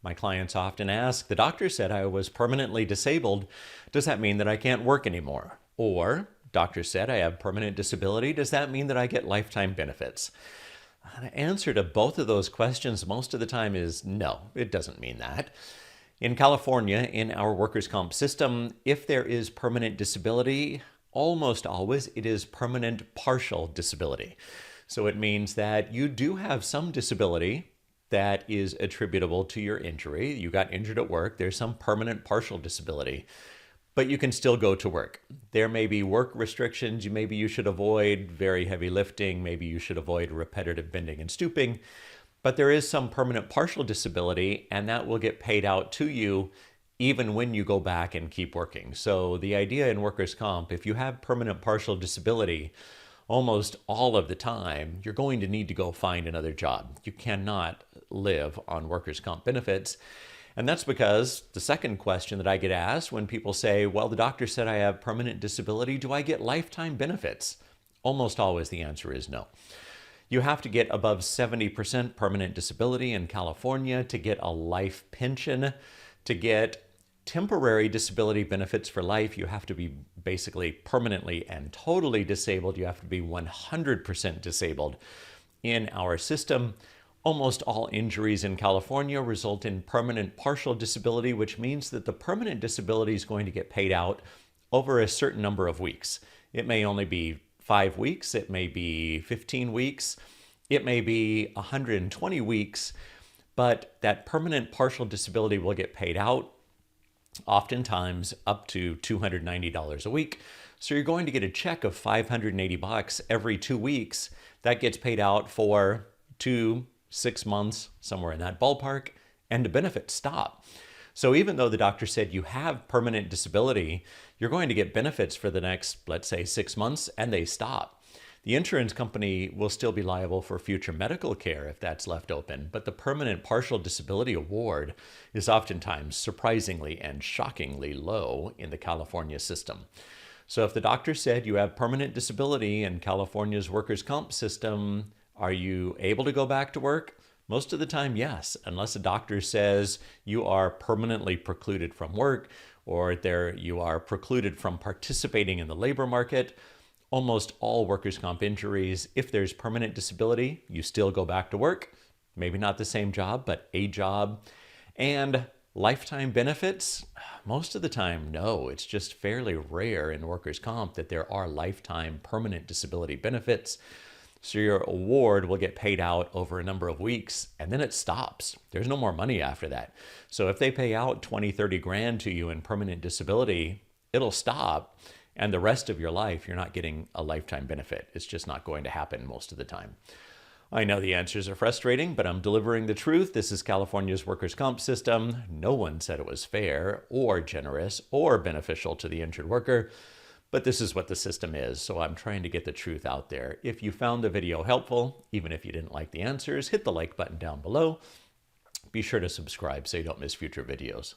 My clients often ask, the doctor said I was permanently disabled. Does that mean that I can't work anymore? Or, doctor said I have permanent disability. Does that mean that I get lifetime benefits? The answer to both of those questions most of the time is no, it doesn't mean that. In California, in our workers' comp system, if there is permanent disability, almost always it is permanent partial disability. So it means that you do have some disability that is attributable to your injury. You got injured at work, there's some permanent partial disability, but you can still go to work. There may be work restrictions. Maybe you should avoid very heavy lifting. Maybe you should avoid repetitive bending and stooping. But there is some permanent partial disability, and that will get paid out to you even when you go back and keep working. So the idea in workers' comp, if you have permanent partial disability, almost all of the time, you're going to need to go find another job. You cannot live on workers' comp benefits. And that's because the second question that I get asked when people say, well, the doctor said I have permanent disability, do I get lifetime benefits? Almost always the answer is no. You have to get above 70% permanent disability in California to get a life pension. To get temporary disability benefits for life, you have to be basically permanently and totally disabled. You have to be 100% disabled. In our system, almost all injuries in California result in permanent partial disability, which means that the permanent disability is going to get paid out over a certain number of weeks. It may only be 5 weeks, it may be 15 weeks, it may be 120 weeks, but that permanent partial disability will get paid out oftentimes up to $290 a week. So you're going to get a check of $580 every 2 weeks. That gets paid out for 6 months, somewhere in that ballpark, and the benefits stop. So even though the doctor said you have permanent disability, you're going to get benefits for the next, let's say, 6 months, and they stop. The insurance company will still be liable for future medical care if that's left open, but the permanent partial disability award is oftentimes surprisingly and shockingly low in the California system. So if the doctor said you have permanent disability in California's workers' comp system, are you able to go back to work? Most of the time, yes, unless a doctor says you are permanently precluded from work or you are precluded from participating in the labor market. Almost all workers' comp injuries, if there's permanent disability, you still go back to work. Maybe not the same job, but a job. And lifetime benefits, most of the time, no. It's just fairly rare in workers' comp that there are lifetime permanent disability benefits. So your award will get paid out over a number of weeks, and then it stops. There's no more money after that. So if they pay out 20, 30 grand to you in permanent disability, it'll stop. And the rest of your life, you're not getting a lifetime benefit. It's just not going to happen most of the time. I know the answers are frustrating, but I'm delivering the truth. This is California's workers' comp system. No one said it was fair or generous or beneficial to the injured worker. But this is what the system is, so I'm trying to get the truth out there. If you found the video helpful, even if you didn't like the answers, hit the like button down below. Be sure to subscribe so you don't miss future videos.